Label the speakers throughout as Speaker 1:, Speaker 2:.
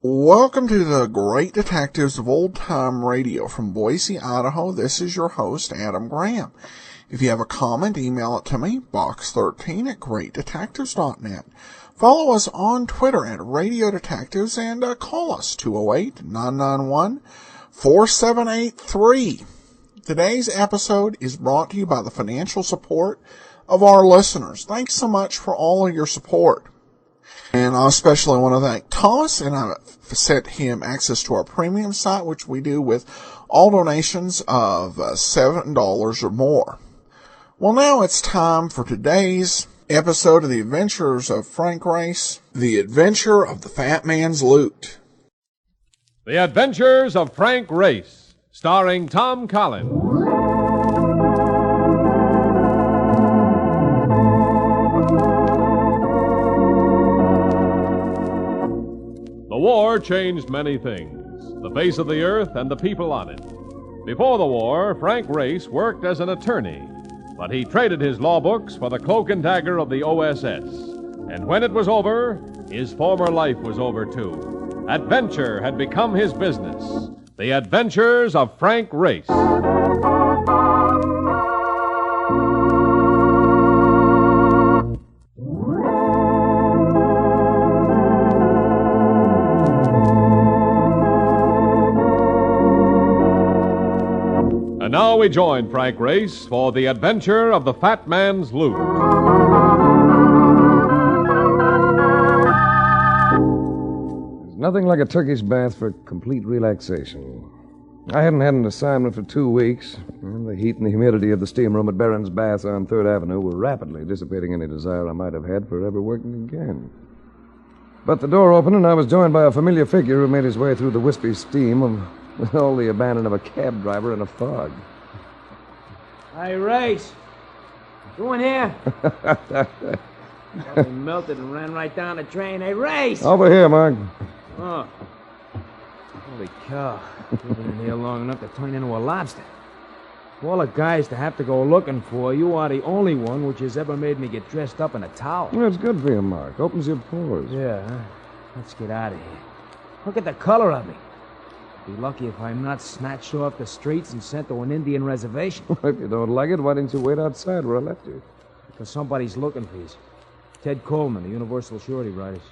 Speaker 1: Welcome to the Great Detectives of Old Time Radio from Boise, Idaho. This is your host, Adam Graham. If you have a comment, email it to me, box13@greatdetectives.net. Follow us on Twitter at Radio Detectives and call us 208-991-4783. Today's episode is brought to you by the financial support of our listeners. Thanks so much for all of your support. And I especially want to thank Thomas, and I've sent him access to our premium site, which we do with all donations of $7 or more. Well, now it's time for today's episode of The Adventures of Frank Race, The Adventure of the Fat Man's Loot.
Speaker 2: The Adventures of Frank Race, starring Tom Collins. The war changed many things, the face of the earth and the people on it. Before the war, Frank Race worked as an attorney, but he traded his law books for the cloak and dagger of the OSS. And when it was over, his former life was over too. Adventure had become his business. The Adventures of Frank Race. And now we join Frank Race for the adventure of the Fat Man's Loot.
Speaker 3: There's nothing like a Turkish bath for complete relaxation. I hadn't had an assignment for 2 weeks, and the heat and the humidity of the steam room at Barron's Baths on 3rd Avenue were rapidly dissipating any desire I might have had for ever working again. But the door opened, and I was joined by a familiar figure who made his way through the wispy steam with all the abandon of a cab driver in a fog.
Speaker 4: Hey, Race. Go in here. Probably melted and ran right down the drain. Hey, Race!
Speaker 3: Over here, Mark.
Speaker 4: Oh. Holy cow. You've been in here long enough to turn into a lobster. Of all the guys to have to go looking for, you are the only one which has ever made me get dressed up in a towel.
Speaker 3: Well, it's good for you, Mark. Opens your pores.
Speaker 4: Yeah, huh? Let's get out of here. Look at the color of me. Be lucky if I'm not snatched off the streets and sent to an Indian reservation.
Speaker 3: If you don't like it, why didn't you wait outside where I left you?
Speaker 4: Because somebody's looking for you. Ted Coleman, the Universal Surety Riders.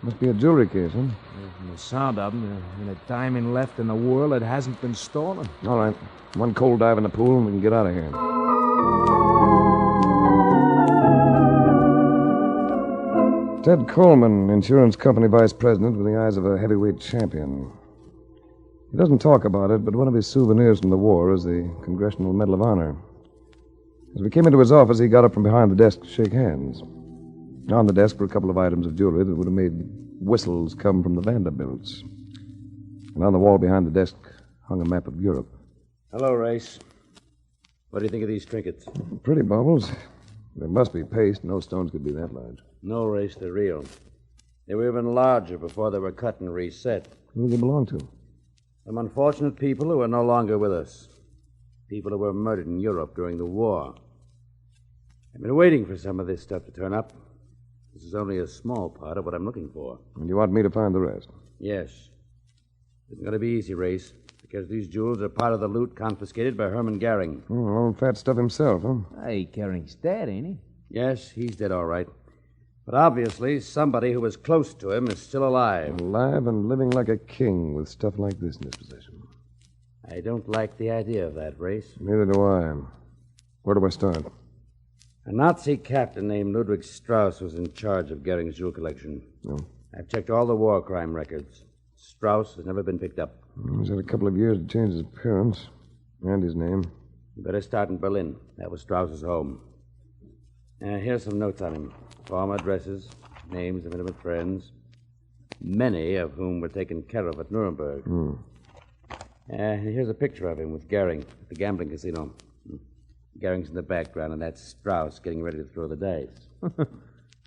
Speaker 3: Must be a jewelry case, huh?
Speaker 4: From the sound of them, there's a diamond left in the world that hasn't been stolen.
Speaker 3: All right. One cold dive in the pool and we can get out of here. Ted Coleman, insurance company vice president with the eyes of a heavyweight champion. He doesn't talk about it, but one of his souvenirs from the war is the Congressional Medal of Honor. As we came into his office, he got up from behind the desk to shake hands. On the desk were a couple of items of jewelry that would have made whistles come from the Vanderbilts. And on the wall behind the desk hung a map of Europe.
Speaker 5: Hello, Race. What do you think of these trinkets?
Speaker 3: Pretty baubles. They must be paste. No stones could be that large.
Speaker 5: No, Race, they're real. They were even larger before they were cut and reset.
Speaker 3: Who do they belong to?
Speaker 5: Some unfortunate people who are no longer with us. People who were murdered in Europe during the war. I've been waiting for some of this stuff to turn up. This is only a small part of what I'm looking for.
Speaker 3: And you want me to find the rest?
Speaker 5: Yes. It isn't going to be easy, Race, because these jewels are part of the loot confiscated by Herman Goering.
Speaker 3: Oh, old fat stuff himself, huh?
Speaker 4: Hey, Gering's dead, ain't he?
Speaker 5: Yes, he's dead all right. But obviously, somebody who was close to him is still alive.
Speaker 3: Alive and living like a king with stuff like this in his possession.
Speaker 5: I don't like the idea of that, Race.
Speaker 3: Neither do I. Where do I start?
Speaker 5: A Nazi captain named Ludwig Strauss was in charge of Goering's jewel collection.
Speaker 3: Oh.
Speaker 5: I've checked all the war crime records. Strauss has never been picked up.
Speaker 3: He's had a couple of years to change his appearance and his name.
Speaker 5: You better start in Berlin. That was Strauss's home. Here's some notes on him. Former addresses, names of intimate friends, many of whom were taken care of at Nuremberg. Here's a picture of him with Goering at the gambling casino. Goering's in the background, and that's Strauss getting ready to throw the dice.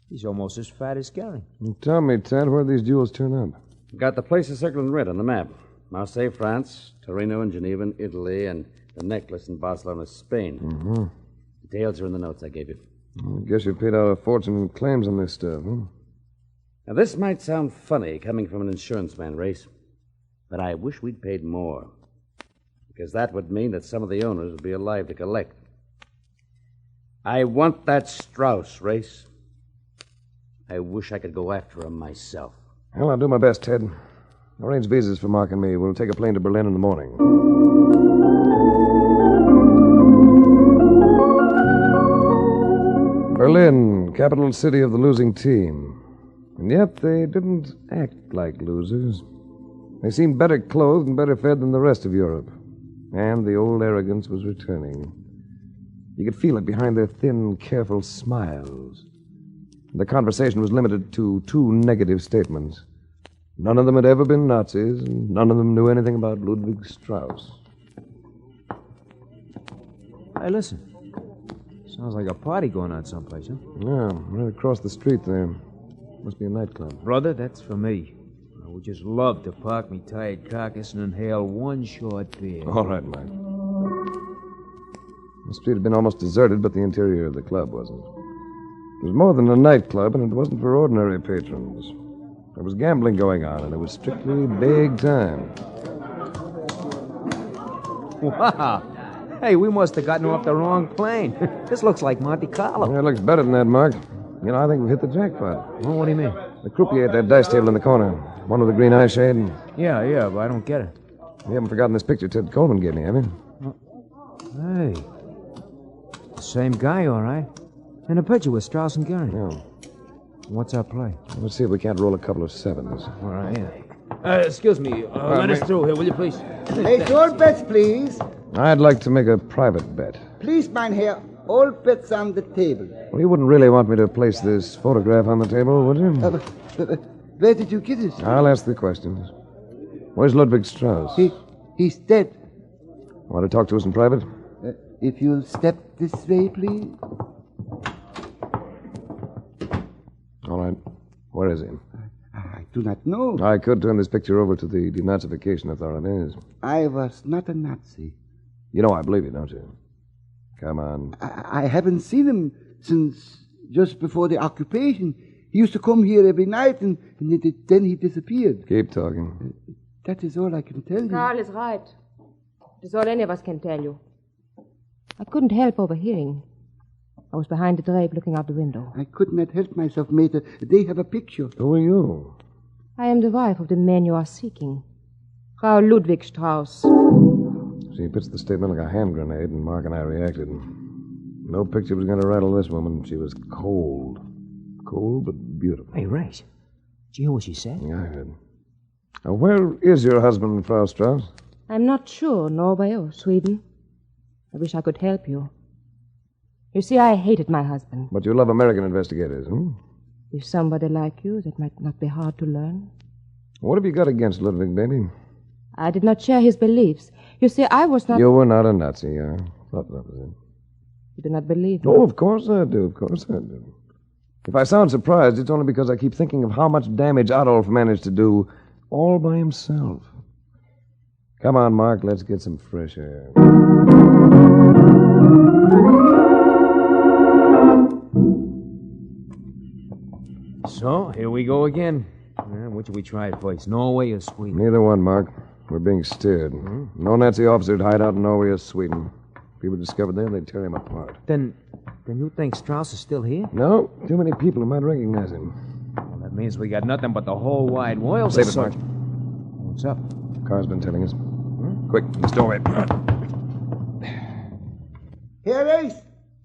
Speaker 4: He's almost as fat as Gary.
Speaker 3: Tell me, Ted, where these jewels turn up?
Speaker 5: Got the places circled in red on the map. Marseille, France, Torino and Geneva in Italy, and the necklace in Barcelona, Spain.
Speaker 3: Mm-hmm.
Speaker 5: Details are in the notes I gave you.
Speaker 3: I guess you paid out a fortune in claims on this stuff, huh?
Speaker 5: Now, this might sound funny coming from an insurance man, Race, but I wish we'd paid more, because that would mean that some of the owners would be alive to collect. I want that Strauss, Race. I wish I could go after him myself.
Speaker 3: Well, I'll do my best, Ted. Arrange visas for Mark and me. We'll take a plane to Berlin in the morning. Berlin, capital city of the losing team. And yet they didn't act like losers. They seemed better clothed and better fed than the rest of Europe. And the old arrogance was returning. You could feel it behind their thin, careful smiles. The conversation was limited to 2 negative statements. None of them had ever been Nazis, and none of them knew anything about Ludwig Strauss.
Speaker 4: Hey, listen. Sounds like a party going on someplace, huh?
Speaker 3: Yeah, right across the street there. Must be a nightclub.
Speaker 4: Brother, that's for me. I would just love to park me tired carcass and inhale one short beer.
Speaker 3: All right, Mike. The street had been almost deserted, but the interior of the club wasn't. It was more than a nightclub, and it wasn't for ordinary patrons. There was gambling going on, and it was strictly big time.
Speaker 4: Wow. Hey, we must have gotten off the wrong plane. This looks like Monte Carlo.
Speaker 3: Yeah, it looks better than that, Mark. You know, I think we've hit the jackpot.
Speaker 4: Well, what do you mean?
Speaker 3: The croupier at that dice table in the corner. One with the green eye shade.
Speaker 4: Yeah, but I don't get it.
Speaker 3: You haven't forgotten this picture Ted Coleman gave me, have you?
Speaker 4: Hey. The same guy, all right. In a picture with Strauss and Gary.
Speaker 3: Yeah.
Speaker 4: What's our play?
Speaker 3: Let's see if we can't roll a couple of 7s.
Speaker 4: All right, yeah. Excuse me. Let us through here, will you, please?
Speaker 6: Hey, all bets, please.
Speaker 3: I'd like to make a private bet.
Speaker 6: Please, mein Herr, all bets on the table.
Speaker 3: Well, you wouldn't really want me to place this photograph on the table, would you?
Speaker 6: Where did you get it?
Speaker 3: I'll ask the questions. Where's Ludwig Strauss?
Speaker 6: He's dead.
Speaker 3: Want to talk to us in private?
Speaker 6: If you'll step this way, please.
Speaker 3: All right. Where is he?
Speaker 6: I do not know.
Speaker 3: I could turn this picture over to the denazification authorities.
Speaker 6: I was not a Nazi.
Speaker 3: You know I believe you, don't you? Come on.
Speaker 6: I haven't seen him since just before the occupation. He used to come here every night, and then he disappeared.
Speaker 3: Keep talking.
Speaker 6: That is all I can tell you.
Speaker 7: Carl is right. That's all any of us can tell you. I couldn't help overhearing. I was behind the drape looking out the window.
Speaker 6: I could not help myself, mate. They have a picture.
Speaker 3: Who are you?
Speaker 7: I am the wife of the man you are seeking. Frau Ludwig Strauss.
Speaker 3: She puts the statement like a hand grenade, and Mark and I reacted. No picture was going to rattle this woman. She was cold. Cold, but beautiful.
Speaker 4: Hey, Race. Did you hear what she said?
Speaker 3: Yeah, I heard. Now, where is your husband, Frau Strauss?
Speaker 7: I'm not sure, Norway or Sweden. I wish I could help you. You see, I hated my husband.
Speaker 3: But you love American investigators,
Speaker 7: With somebody like you, that might not be hard to learn.
Speaker 3: What have you got against Ludwig, baby?
Speaker 7: I did not share his beliefs. You see, I was not...
Speaker 3: You were not a Nazi, I thought that was it.
Speaker 7: You do not believe me?
Speaker 3: Oh, of course I do, of course I do. If I sound surprised, it's only because I keep thinking of how much damage Adolf managed to do all by himself. Come on, Mark, let's get some fresh air.
Speaker 4: So, here we go again. Which should we try first, Norway or Sweden?
Speaker 3: Neither one, Mark. We're being steered. No Nazi officer'd hide out in Norway or Sweden. If people discovered there, they'd tear him apart.
Speaker 4: Then you think Strauss is still here?
Speaker 3: No, too many people who might recognize him.
Speaker 4: Well, that means we got nothing but the whole wide world.
Speaker 3: Save it, Mark.
Speaker 4: What's up?
Speaker 3: Car's been telling us. Quick, this doorway.
Speaker 6: Here, Ace,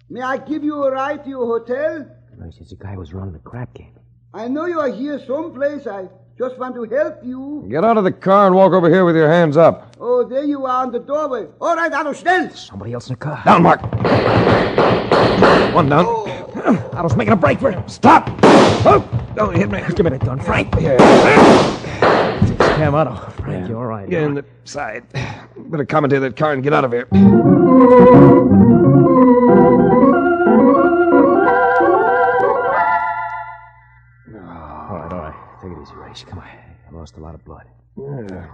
Speaker 6: may I give you a ride to your hotel?
Speaker 4: Nice, the guy was running a crap game.
Speaker 6: I know you are here someplace. I just want to help you.
Speaker 3: Get out of the car and walk over here with your hands up.
Speaker 6: Oh, there you are on the doorway. All right, Otto, schnell.
Speaker 4: Somebody else in the car.
Speaker 3: Down, Mark. One down.
Speaker 4: I was making a break for it.
Speaker 3: Stop! Oh, don't hit me.
Speaker 4: Give me that gun, Frank.
Speaker 3: Yeah.
Speaker 4: It's Cam Otto.
Speaker 3: Yeah. man.
Speaker 4: You're all right.
Speaker 3: Get in the side. Better commandeer that car and get out of here.
Speaker 4: All right. Take it easy, Race. Come on. I lost a lot of blood.
Speaker 3: Yeah.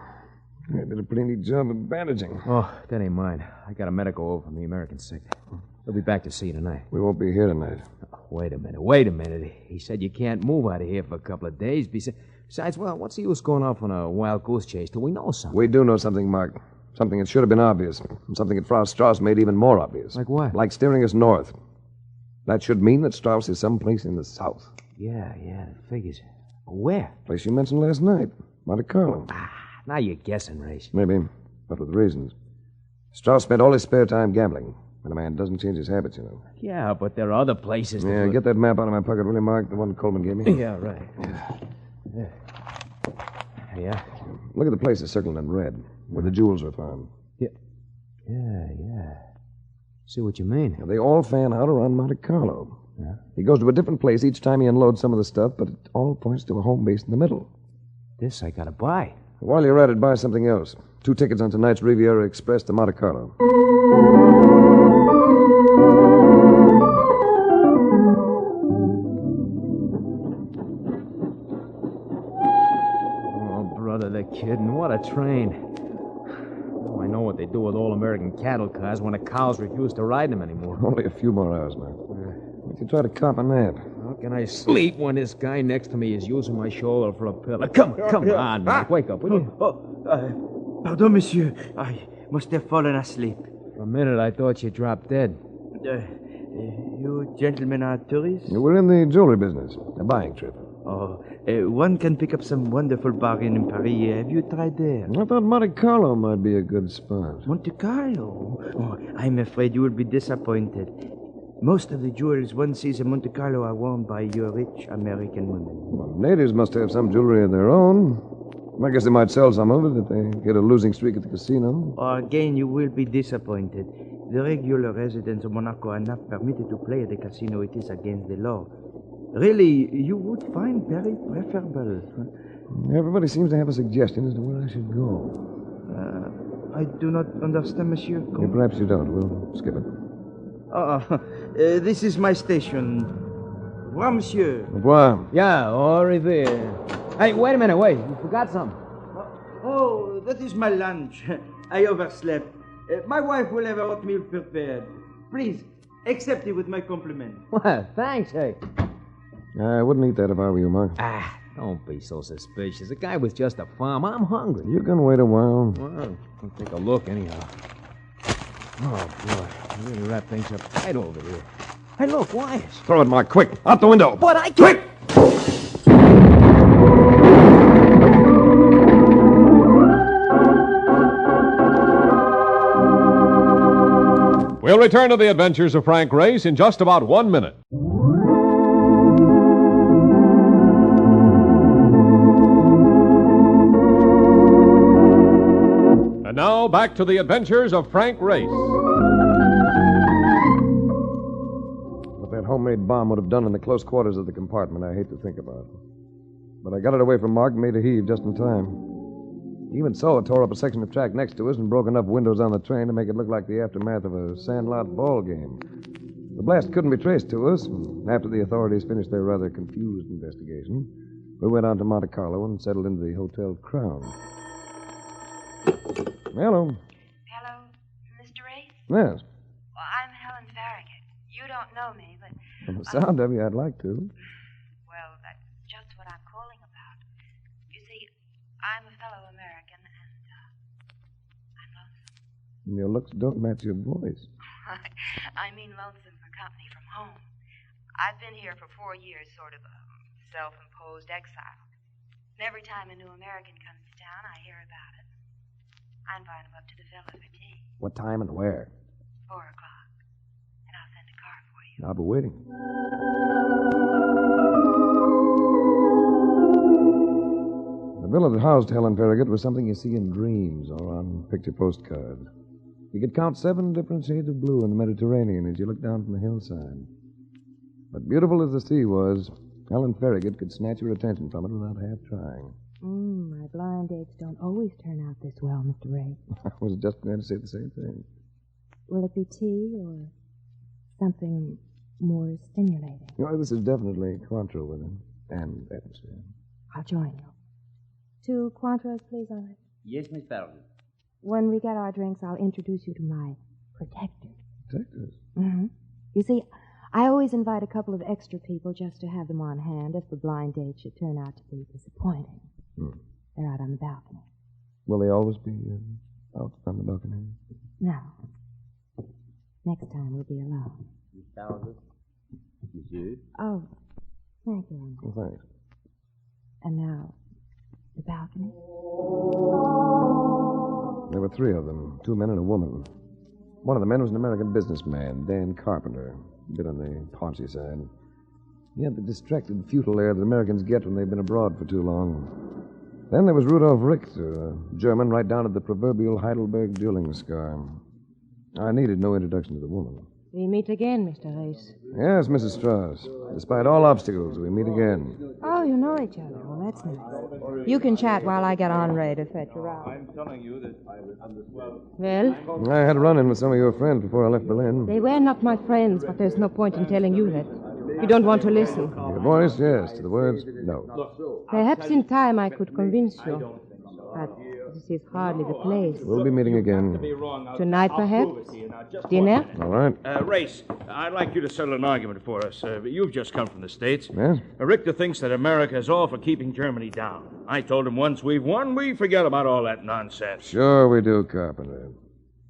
Speaker 3: I did a pretty neat job of bandaging.
Speaker 4: Oh, that ain't mine. I got a medical over from the American sector. He'll be back to see you tonight.
Speaker 3: We won't be here tonight.
Speaker 4: Oh, wait a minute. He said you can't move out of here for a couple of days. Besides, well, what's the use going off on a wild goose chase till we know something?
Speaker 3: We do know something, Mark. Something that should have been obvious. And something that Frau Strauss made even more obvious.
Speaker 4: Like what?
Speaker 3: Like steering us north. That should mean that Strauss is someplace in the south.
Speaker 4: Yeah, it figures. Where?
Speaker 3: Place you mentioned last night. Monte Carlo.
Speaker 4: Now you're guessing, Race.
Speaker 3: Maybe, but with reasons. Strauss spent all his spare time gambling. And a man doesn't change his habits, you know.
Speaker 4: Yeah, but there are other places.
Speaker 3: Yeah, get that map out of my pocket, will you, Mark? The one Coleman gave me.
Speaker 4: Yeah, right. Yeah.
Speaker 3: Look at the places circled in red, where the jewels are found.
Speaker 4: Yeah. See what you mean.
Speaker 3: Now, they all fan out around Monte Carlo.
Speaker 4: Yeah.
Speaker 3: He goes to a different place each time he unloads some of the stuff, but it all points to a home base in the middle.
Speaker 4: This I gotta buy.
Speaker 3: While you're at it, buy something else. 2 tickets on tonight's Riviera Express to Monte Carlo.
Speaker 4: Oh, brother, they're kidding. What a train. Now I know what they do with all American cattle cars when the cows refuse to ride them anymore.
Speaker 3: Only a few more hours, Mark. Why don't you try to cop a nap?
Speaker 4: How can I sleep when this guy next to me is using my shoulder for a pillow? Come on, Mike. Wake up, will you?
Speaker 6: Pardon, monsieur. I must have fallen asleep.
Speaker 4: For a minute, I thought you dropped dead.
Speaker 6: You gentlemen are tourists?
Speaker 3: We're in the jewelry business. A buying trip.
Speaker 6: Oh, one can pick up some wonderful bargain in Paris. Have you tried there?
Speaker 3: I thought Monte Carlo might be a good spot.
Speaker 6: Monte Carlo? Oh, I'm afraid you will be disappointed. Most of the jewels one sees in Monte Carlo are worn by your rich American women.
Speaker 3: Well, natives must have some jewelry of their own. I guess they might sell some of it if they get a losing streak at the casino.
Speaker 6: Again, you will be disappointed. The regular residents of Monaco are not permitted to play at the casino. It is against the law. Really, you would find very preferable.
Speaker 3: Everybody seems to have a suggestion as to where I should go.
Speaker 6: I do not understand, monsieur.
Speaker 3: Yeah, perhaps you don't. We'll skip it.
Speaker 6: This is my station. Au revoir, monsieur.
Speaker 3: Au revoir.
Speaker 4: Yeah, au revoir. Hey, wait a minute, you forgot something.
Speaker 6: Oh, that is my lunch. I overslept. My wife will have oatmeal prepared. Please, accept it with my compliment.
Speaker 4: Well, thanks, hey.
Speaker 3: I wouldn't eat that if I were you, Mark.
Speaker 4: Don't be so suspicious. The guy was just a farm. I'm hungry.
Speaker 3: You can wait a while.
Speaker 4: Well, I'll take a look anyhow. Oh, boy. I really wrap things up tight over here. Hey, look, wires.
Speaker 3: Throw it, Mark, quick. Out the window.
Speaker 4: But I can't...
Speaker 3: Quick!
Speaker 2: We'll return to the adventures of Frank Race in just about 1 minute. And now, back to the adventures of Frank Race.
Speaker 3: What that homemade bomb would have done in the close quarters of the compartment, I hate to think about. But I got it away from Mark and made a heave just in time. Even so, it tore up a section of track next to us and broke enough windows on the train to make it look like the aftermath of a sandlot ball game. The blast couldn't be traced to us, and after the authorities finished their rather confused investigation, we went on to Monte Carlo and settled into the Hotel Crown. Hello.
Speaker 8: Hello, Mr. Race?
Speaker 3: Yes.
Speaker 8: Well, I'm Helen Farragut. You don't know me, but...
Speaker 3: From the sound of you, I'd like to.
Speaker 8: Well, that's just what I'm calling about. You see, I'm a fellow American, and I'm lonesome.
Speaker 3: Your looks don't match your voice.
Speaker 8: I mean lonesome for company from home. I've been here for 4 years, sort of a self-imposed exile. And every time a new American comes to town, I hear about it. I invite him up to the villa for tea.
Speaker 3: What time and where?
Speaker 8: 4 o'clock. And I'll send a car for you.
Speaker 3: I'll be waiting. The villa that housed Helen Farragut was something you see in dreams or on picture postcards. You could count 7 different shades of blue in the Mediterranean as you looked down from the hillside. But beautiful as the sea was, Helen Farragut could snatch your attention from it without half trying.
Speaker 7: My blind dates don't always turn out this well, Mr. Ray.
Speaker 3: I was just going to say the same thing.
Speaker 7: Will it be tea or something more stimulating?
Speaker 3: This is definitely Cointreau with him. And atmosphere.
Speaker 7: I'll join you. 2 Cointreaus, please, all right?
Speaker 5: Yes, Miss Farragut.
Speaker 7: When we get our drinks, I'll introduce you to my protector.
Speaker 3: Protectors?
Speaker 7: Mm-hmm. You see, I always invite a couple of extra people just to have them on hand if the blind date should turn out to be disappointing. They're out on the balcony.
Speaker 3: Will they always be out on the balcony?
Speaker 7: No. Next time we'll be alone.
Speaker 5: Miss Farragut. Monsieur.
Speaker 7: Oh, thank you.
Speaker 3: Well, thanks.
Speaker 7: And now, the balcony?
Speaker 3: There were 3 of them, 2 men and a woman. One of the men was an American businessman, Dan Carpenter, a bit on the paunchy side. He had the distracted, futile air that Americans get when they've been abroad for too long. Then there was Rudolf Richter, a German right down at the proverbial Heidelberg dueling scar. I needed no introduction to the woman.
Speaker 7: We meet again, Mr. Reis.
Speaker 3: Yes, Mrs. Strauss. Despite all obstacles, we meet again.
Speaker 7: Oh, you know each other. Well, that's nice. You can chat while I get on Ray to fetch you out.
Speaker 9: I'm telling you that I was understood.
Speaker 7: Well?
Speaker 3: I had a run-in with some of your friends before I left Berlin.
Speaker 7: They were not my friends, but there's no point in telling you that. You don't want to listen.
Speaker 3: To the voice, yes. To the words, no.
Speaker 7: Perhaps in time I could convince you. But this is hardly the place.
Speaker 3: We'll be meeting again.
Speaker 7: Tonight, perhaps? Dinner?
Speaker 3: All right.
Speaker 9: Race, I'd like you to settle an argument for us. You've just come from the States.
Speaker 3: Yes?
Speaker 9: Richter thinks that America is all for keeping Germany down. I told him once we've won, we forget about all that nonsense.
Speaker 3: Sure we do, Carpenter.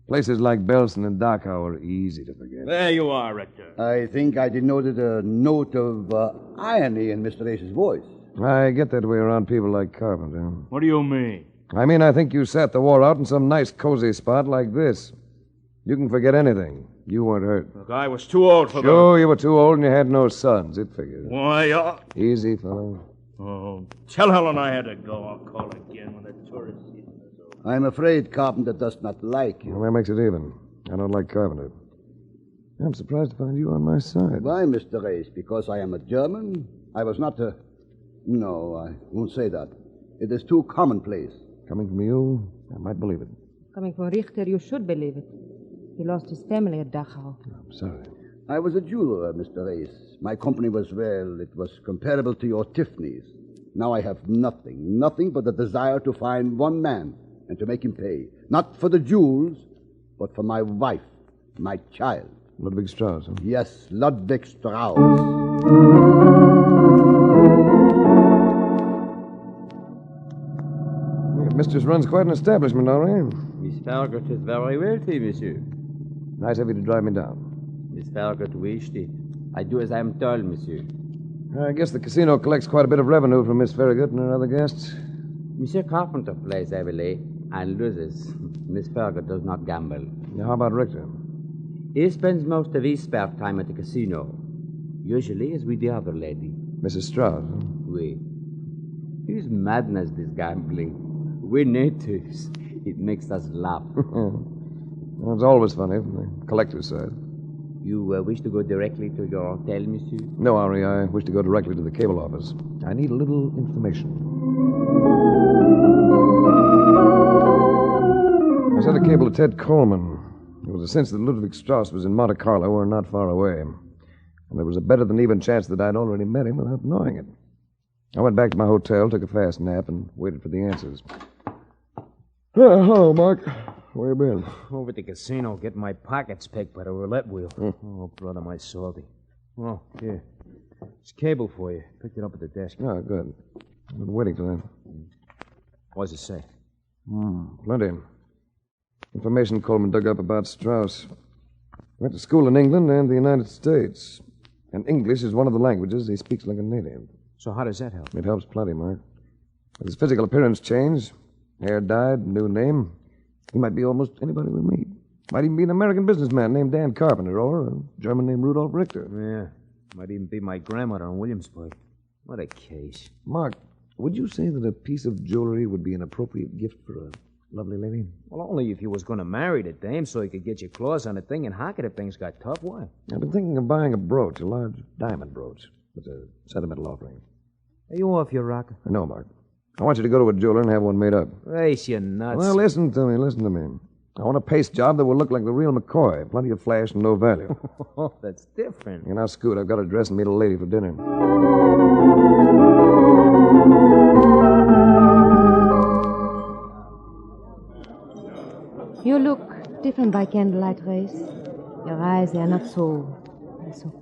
Speaker 3: Places like Belsen and Dachau are easy to forget.
Speaker 9: There you are, Richter.
Speaker 10: I think I denoted a note of irony in Mr. Ace's voice.
Speaker 3: I get that way around people like Carpenter.
Speaker 9: What do you mean?
Speaker 3: I mean, I think you sat the war out in some nice, cozy spot like this. You can forget anything. You weren't hurt.
Speaker 9: Look, I was too old for
Speaker 3: Sure, you were too old and you had no sons. It figures.
Speaker 9: Why,
Speaker 3: Easy, fellow.
Speaker 9: Oh, tell Helen I had to go. I'll call again when the tourist season is over.
Speaker 10: I'm afraid Carpenter does not like you.
Speaker 3: Well, that makes it even. I don't like Carpenter. I'm surprised to find you on my side.
Speaker 10: Why, Mr. Ace? Because I am a German? I was not a... No, I won't say that. It is too commonplace.
Speaker 3: Coming from you, I might believe it.
Speaker 7: Coming from Richter, you should believe it. He lost his family at Dachau.
Speaker 3: I'm sorry.
Speaker 10: I was a jeweler, Mr. Ace. My company was, well, it was comparable to your Tiffany's. Now I have nothing but the desire to find one man and to make him pay. Not for the jewels, but for my wife, my child.
Speaker 3: Ludwig Strauss, huh?
Speaker 10: Yes, Ludwig Strauss.
Speaker 3: Your mistress runs quite an establishment, all right.
Speaker 5: Miss Farragut is very wealthy, monsieur.
Speaker 3: Nice of you to drive me down.
Speaker 5: Miss Farragut wished it. I do as I am told, monsieur.
Speaker 3: I guess the casino collects quite a bit of revenue from Miss Farragut and her other guests.
Speaker 5: Monsieur Carpenter plays heavily and loses. Miss Farragut does not gamble.
Speaker 3: Now, how about Richter?
Speaker 5: He spends most of his spare time at the casino. Usually is with the other lady.
Speaker 3: Mrs. Strauss, huh?
Speaker 5: Oui. It's madness, this gambling. We're natives. It makes us laugh.
Speaker 3: Well, it's always funny from the collector's side.
Speaker 5: You wish to go directly to your hotel, monsieur?
Speaker 3: No, Henri, I wish to go directly to the cable office. I need a little information. I sent a cable to Ted Coleman. There was a sense that Ludwig Strauss was in Monte Carlo or not far away. And there was a better than even chance that I'd already met him without knowing it. I went back to my hotel, took a fast nap, and waited for the answers. Hello, Mark. Where you been?
Speaker 4: Over at the casino, getting my pockets picked by the roulette wheel. Oh, brother, my salty. Oh, here. It's cable for you. Picked it up at the desk.
Speaker 3: Oh, good. I've been waiting for that.
Speaker 4: What does it say?
Speaker 3: Plenty. Information Coleman dug up about Strauss. Went to school in England and the United States. And English is one of the languages he speaks like a native.
Speaker 4: So how does that help?
Speaker 3: It helps plenty, Mark. With his physical appearance changed, hair dyed, new name, he might be almost anybody we meet. Might even be an American businessman named Dan Carpenter or a German named Rudolf Richter.
Speaker 4: Yeah. Might even be my grandmother in Williamsburg. What a case.
Speaker 3: Mark, would you say that a piece of jewelry would be an appropriate gift for a lovely lady?
Speaker 4: Well, only if you was going to marry the dame so you could get your claws on the thing and hock it if things got tough. Why?
Speaker 3: I've been thinking of buying a brooch, a large diamond brooch. It's a sentimental offering.
Speaker 4: Are you off your rocker?
Speaker 3: No, Mark. I want you to go to a jeweler and have one made up.
Speaker 4: Race, you're nuts.
Speaker 3: Well, listen to me. I want a paste job that will look like the real McCoy. Plenty of flash and no value.
Speaker 4: Oh, that's different.
Speaker 3: Now, Scoot, I've got to dress and meet a lady for dinner.
Speaker 7: You look different by candlelight, Race. Your eyes, they are not so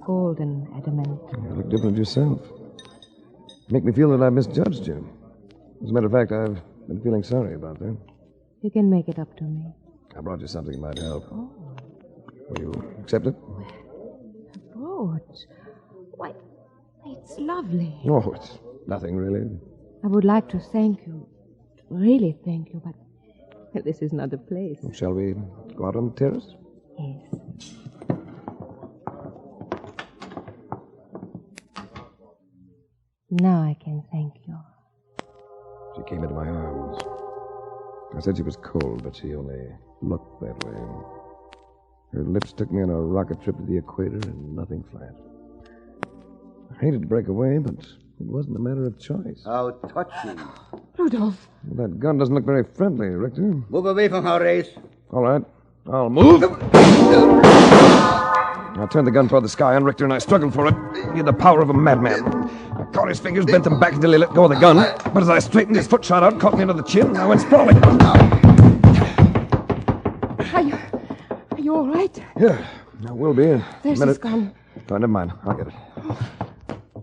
Speaker 7: cold and adamant.
Speaker 3: You look different yourself. Make me feel that I misjudged you. As a matter of fact, I've been feeling sorry about that.
Speaker 7: You can make it up to me.
Speaker 3: I brought you something that might help. Oh. Will you accept it?
Speaker 7: A brooch. Why, it's lovely.
Speaker 3: Oh, it's nothing, really.
Speaker 7: I would like to thank you. Really thank you, but this is not the place.
Speaker 3: Shall we go out on the terrace?
Speaker 7: Yes. Now I can thank you.
Speaker 3: She came into my arms. I said she was cold, but she only looked that way. Her lips took me on a rocket trip to the equator and nothing flat. I hated to break away, but it wasn't a matter of choice.
Speaker 10: How touching.
Speaker 7: Rudolph.
Speaker 3: That gun doesn't look very friendly, Richter.
Speaker 10: Move away from her, Race.
Speaker 3: All right. I'll move. I turned the gun toward the sky on Richter, and I struggled for it. He had the power of a madman. I caught his fingers, bent them back until he let go of the gun. But as I straightened, his foot shot out, caught me under the chin, and I went sprawling.
Speaker 7: Are you all right?
Speaker 3: Yeah, I will be.
Speaker 7: There's his gun.
Speaker 3: Oh, never mind. I'll get it.
Speaker 7: Oh,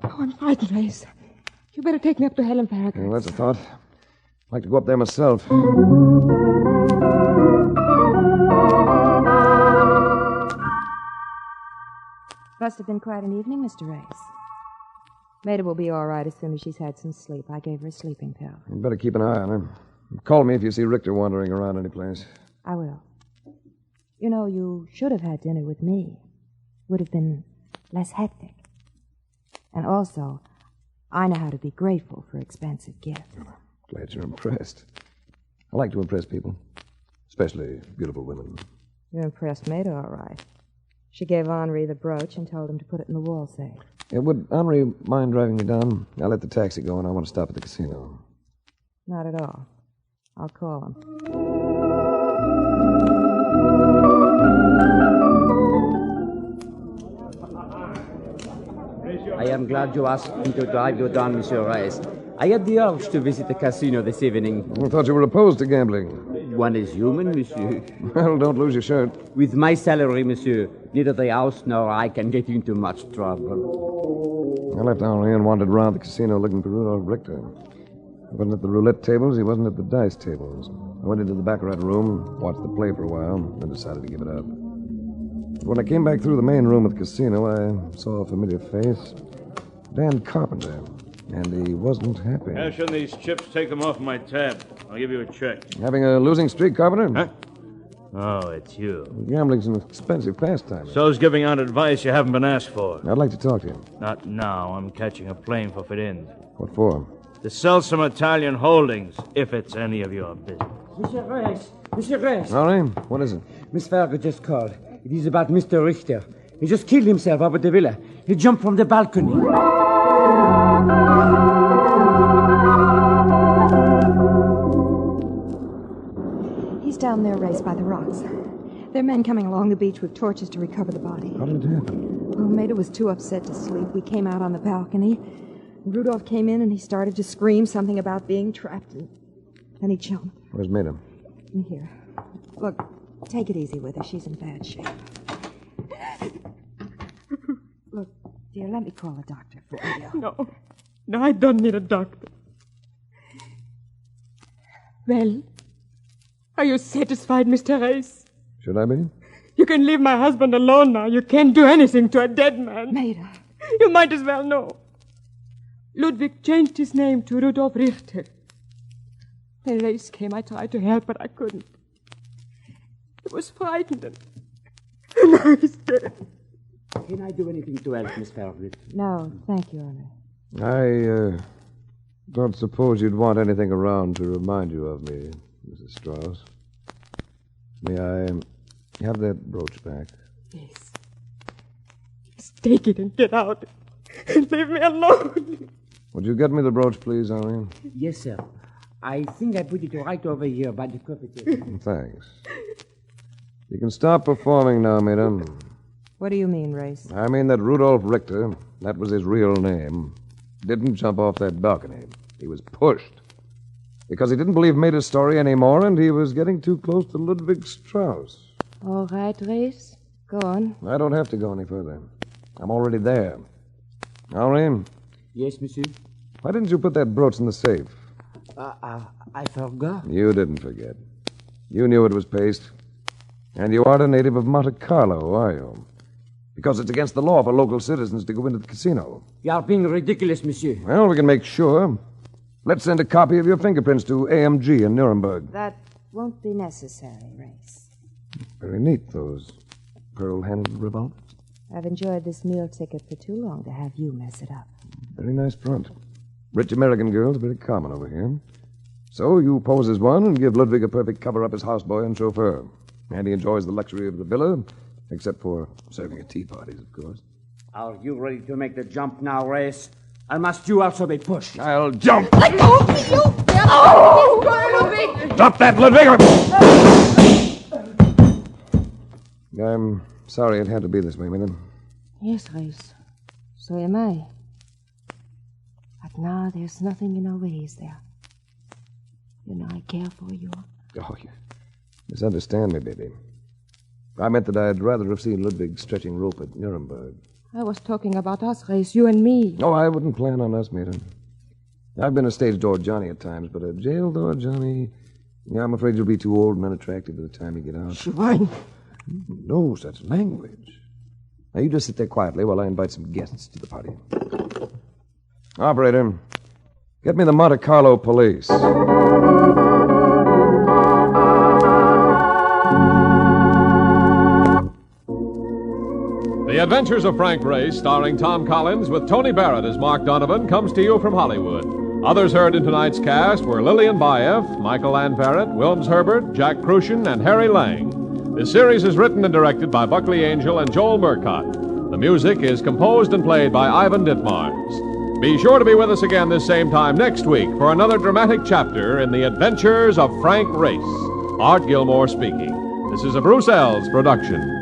Speaker 7: I'm frightened, Race. You better take me up to Helen Farragut.
Speaker 3: Well, that's a thought. I'd like to go up there myself.
Speaker 7: Must have been quite an evening, Mr. Race. Maida will be all right as soon as she's had some sleep. I gave her a sleeping pill.
Speaker 3: You better keep an eye on her. Call me if you see Richter wandering around any place.
Speaker 7: I will. You know, you should have had dinner with me. Would have been less hectic. And also, I know how to be grateful for expensive gifts.
Speaker 3: Glad you're impressed. I like to impress people, especially beautiful women.
Speaker 7: You impressed Maida, all right. She gave Henri the brooch and told him to put it in the wall safe.
Speaker 3: Yeah, would Henri mind driving me down? I'll let the taxi go, and I want to stop at the casino.
Speaker 7: Not at all. I'll call him.
Speaker 5: I am glad you asked me to drive you down, Monsieur Rice. I had the urge to visit the casino this evening.
Speaker 3: I thought you were opposed to gambling.
Speaker 5: One is human, Monsieur.
Speaker 3: Well, don't lose your shirt.
Speaker 5: With my salary, Monsieur, neither the house nor I can get into much trouble.
Speaker 3: I left Henri and wandered around the casino looking for Rudolph Richter. He wasn't at the roulette tables, he wasn't at the dice tables. I went into the baccarat room, watched the play for a while, then decided to give it up. When I came back through the main room of the casino, I saw a familiar face. Dan Carpenter. And he wasn't happy.
Speaker 9: Cash in these chips, take them off my tab. I'll give you a check.
Speaker 3: Having a losing streak, Carpenter?
Speaker 9: Huh? Oh, it's you.
Speaker 3: Gambling's an expensive pastime.
Speaker 9: So's giving out advice you haven't been asked for.
Speaker 3: I'd like to talk to you.
Speaker 9: Not now. I'm catching a plane for Firenze.
Speaker 3: What for?
Speaker 9: To sell some Italian holdings, if it's any of your business.
Speaker 5: Monsieur Rice! Monsieur Rice!
Speaker 3: Henri, what is it?
Speaker 5: Miss Farragut just called. It is about Mr. Richter. He just killed himself up at the villa. He jumped from the balcony.
Speaker 7: He's down there, Race, by the rocks. There are men coming along the beach with torches to recover the body.
Speaker 3: How did it happen?
Speaker 7: Well, Maida was too upset to sleep. We came out on the balcony. Rudolph came in and he started to scream something about being trapped. And then he jumped.
Speaker 3: Where's Maida?
Speaker 7: In here. Look, take it easy with her. She's in bad shape. Look, dear, let me call a doctor for you.
Speaker 11: No, I don't need a doctor. Well, are you satisfied, Mr. Race?
Speaker 3: Should I be?
Speaker 11: You can leave my husband alone now. You can't do anything to a dead man.
Speaker 7: Maida.
Speaker 11: You might as well know. Ludwig changed his name to Rudolf Richter. The race came. I tried to help, but I couldn't. He was frightened, and now he's dead.
Speaker 5: Can I do anything to help, Miss Farragut?
Speaker 7: No, thank you, Henri.
Speaker 3: I don't suppose you'd want anything around to remind you of me, Mrs. Strauss. May I have that brooch back?
Speaker 11: Yes. Just take it and get out. And leave me alone.
Speaker 3: Would you get me the brooch, please, Henri?
Speaker 5: Yes, sir.
Speaker 4: I think I put it right over here by the coffee table.
Speaker 3: Thanks. You can stop performing now, madam.
Speaker 7: What do you mean, Race?
Speaker 3: I mean that Rudolf Richter, that was his real name, didn't jump off that balcony. He was pushed. Because he didn't believe Maida's story anymore, and he was getting too close to Ludwig Strauss.
Speaker 7: All right, Race. Go on.
Speaker 3: I don't have to go any further. I'm already there. Henri?
Speaker 4: Yes, monsieur?
Speaker 3: Why didn't you put that brooch in the safe?
Speaker 4: I forgot.
Speaker 3: You didn't forget. You knew it was paste. And you aren't a native of Monte Carlo, are you? Because it's against the law for local citizens to go into the casino.
Speaker 4: You are being ridiculous, monsieur.
Speaker 3: Well, we can make sure. Let's send a copy of your fingerprints to AMG in Nuremberg.
Speaker 7: That won't be necessary, Race.
Speaker 3: Very neat, those pearl-handled revolvers.
Speaker 7: I've enjoyed this meal ticket for too long to have you mess it up.
Speaker 3: Very nice front. Rich American girls are very common over here. So you pose as one and give Ludwig a perfect cover-up as houseboy and chauffeur. And he enjoys the luxury of the villa, except for serving at tea parties, of course.
Speaker 4: Are you ready to make the jump now, Race? Or must you also be pushed?
Speaker 3: I'll jump.
Speaker 11: Let go of me, you devil! Oh! Ludwig!
Speaker 3: Stop that, Ludwig! I'm sorry it had to be this way, madam.
Speaker 7: Yes, Race. So am I. But now there's nothing in our ways there. You know I care for you.
Speaker 3: Oh, you misunderstand me, baby. I meant that I'd rather have seen Ludwig stretching rope at Nuremberg.
Speaker 11: I was talking about us, Race, you and me.
Speaker 3: Oh, I wouldn't plan on us, madam. I've been a stage door Johnny at times, but a jail door Johnny... Yeah, I'm afraid you'll be too old and unattractive by the time you get out.
Speaker 11: Schwein.
Speaker 3: No such language. Now, you just sit there quietly while I invite some guests to the party. Operator, get me the Monte Carlo police.
Speaker 2: The Adventures of Frank Race, starring Tom Collins with Tony Barrett as Mark Donovan, comes to you from Hollywood. Others heard in tonight's cast were Lillian Baeff, Michael Lanverett, Wilms Herbert, Jack Crucian, and Harry Lang. This series is written and directed by Buckley Angel and Joel Murcott. The music is composed and played by Ivan Ditmars. Be sure to be with us again this same time next week for another dramatic chapter in the Adventures of Frank Race. Art Gilmore speaking. This is a Bruce Ells production.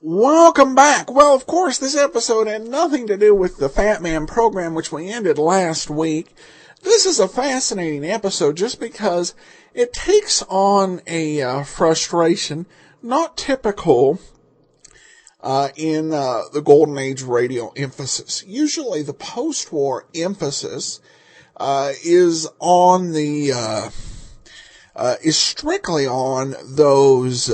Speaker 1: Welcome back. Well, of course, this episode had nothing to do with the Fat Man program, which we ended last week. This is a fascinating episode just because it takes on a frustration not typical in the Golden Age radio emphasis. Usually the post-war emphasis is on the is strictly on those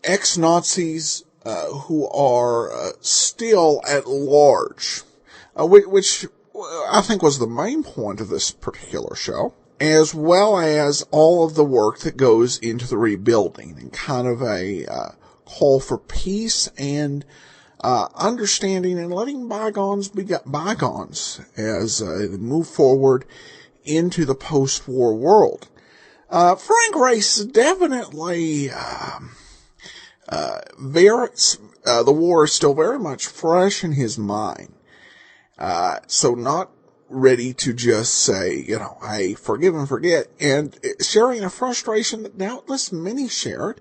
Speaker 1: ex-Nazis who are still at large, which I think was the main point of this particular show, as well as all of the work that goes into the rebuilding and kind of a call for peace and understanding and letting bygones be bygones as they move forward into the post-war world. Frank Race definitely the war is still very much fresh in his mind. So not ready to just say, hey, forgive and forget, and sharing a frustration that doubtless many shared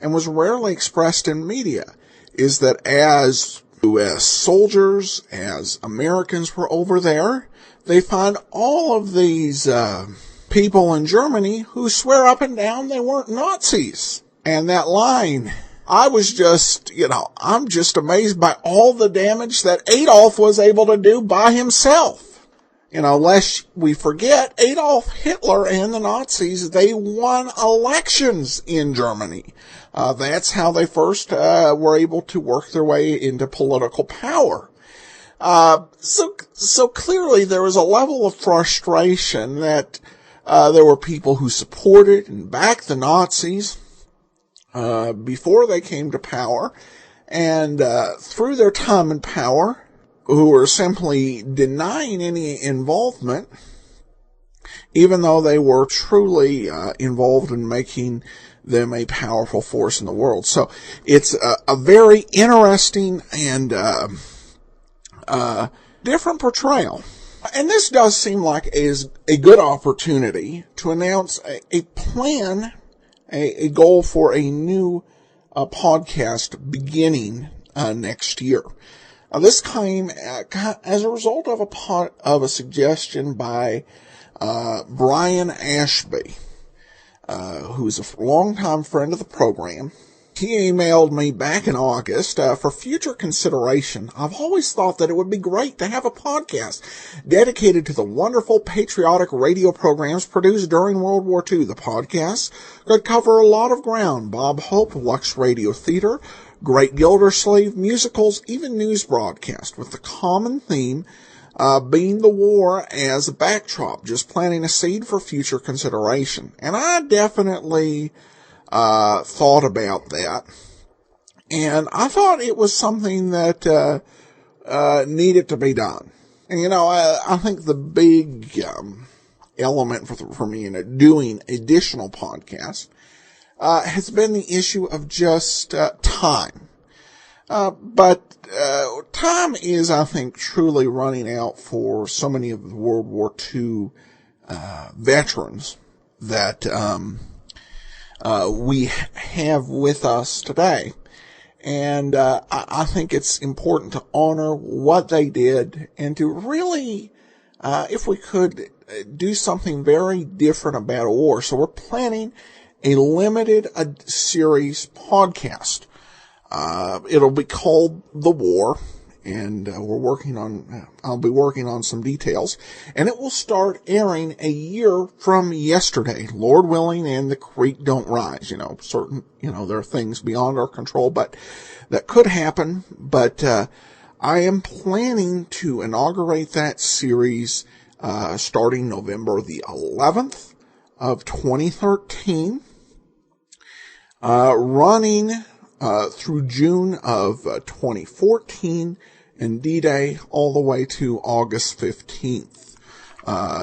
Speaker 1: and was rarely expressed in media, is that as U.S. soldiers, as Americans were over there, they find all of these people in Germany who swear up and down they weren't Nazis. And that line, I was just, I'm just amazed by all the damage that Adolf was able to do by himself. Lest we forget, Adolf Hitler and the Nazis, they won elections in Germany. That's how they first were able to work their way into political power. So clearly there was a level of frustration that there were people who supported and backed the Nazis before they came to power, and through their time in power, who were simply denying any involvement, even though they were truly involved in making them a powerful force in the world. So it's a very interesting and different portrayal. And this does seem like is a good opportunity to announce a plan, a goal for a new podcast beginning next year. This came as a result of a suggestion by Brian Ashby, who's a longtime friend of the program. He emailed me back in August for future consideration. I've always thought that it would be great to have a podcast dedicated to the wonderful patriotic radio programs produced during World War II. The podcast could cover a lot of ground: Bob Hope, Lux Radio Theater, Great Gildersleeve, musicals, even news broadcasts, with the common theme being the war as a backdrop, just planting a seed for future consideration. And I definitely thought about that, and I thought it was something that needed to be done. And I think the big element for me in doing additional podcasts has been the issue of just time. But time is, I think, truly running out for so many of the World War II veterans that we have with us today. And I think it's important to honor what they did and to really, if we could, do something very different about a war. So we're planning a limited series podcast. It'll be called The War, and I'll be working on some details, and it will start airing a year from yesterday, Lord willing, and the creek don't rise. There are things beyond our control, but that could happen. But I am planning to inaugurate that series starting November the 11th of 2013, running through June of 2014, and D-Day all the way to August 15th,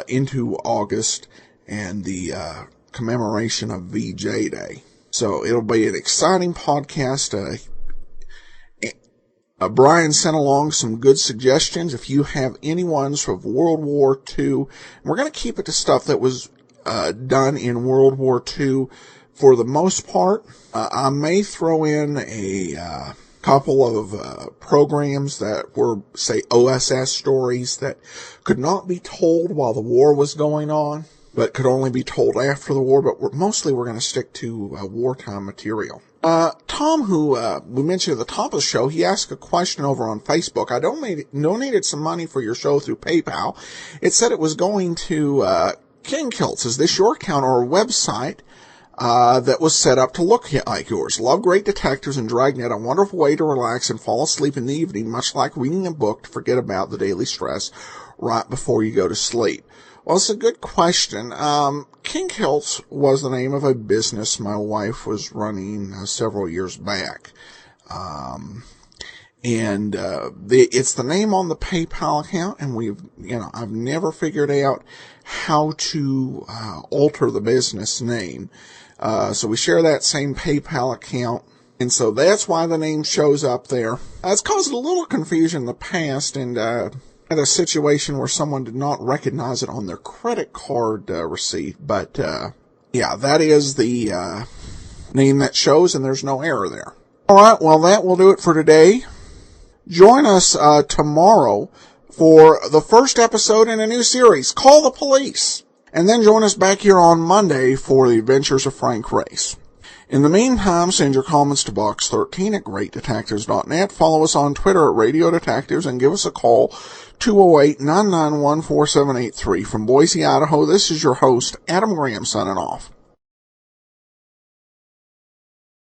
Speaker 1: into August and the commemoration of VJ Day. So it'll be an exciting podcast. Brian sent along some good suggestions. If you have any ones from World War II, we're going to keep it to stuff that was done in World War II for the most part. I may throw in a couple of programs that were, say, OSS stories that could not be told while the war was going on, but could only be told after the war. But we're going to stick to wartime material. Tom, who we mentioned at the top of the show, he asked a question over on Facebook. I donated some money for your show through PayPal. It said it was going to King Kilts. Is this your account or a website that was set up to look like yours? Love Great Detectives and Dragnet, a wonderful way to relax and fall asleep in the evening, much like reading a book to forget about the daily stress right before you go to sleep. Well, it's a good question. King Kilts was the name of a business my wife was running several years back. It's the name on the PayPal account, and I've never figured out how to alter the business name. So we share that same PayPal account, and so that's why the name shows up there. It's caused a little confusion in the past, and had a situation where someone did not recognize it on their credit card receipt. But that is the name that shows, and there's no error there. All right, well, that will do it for today. Join us tomorrow for the first episode in a new series, Call the Police. And then join us back here on Monday for the adventures of Frank Race. In the meantime, send your comments to box13 at greatdetectives.net. Follow us on Twitter at Radio Detectives and give us a call, 208-991-4783. From Boise, Idaho, this is your host, Adam Graham, signing off.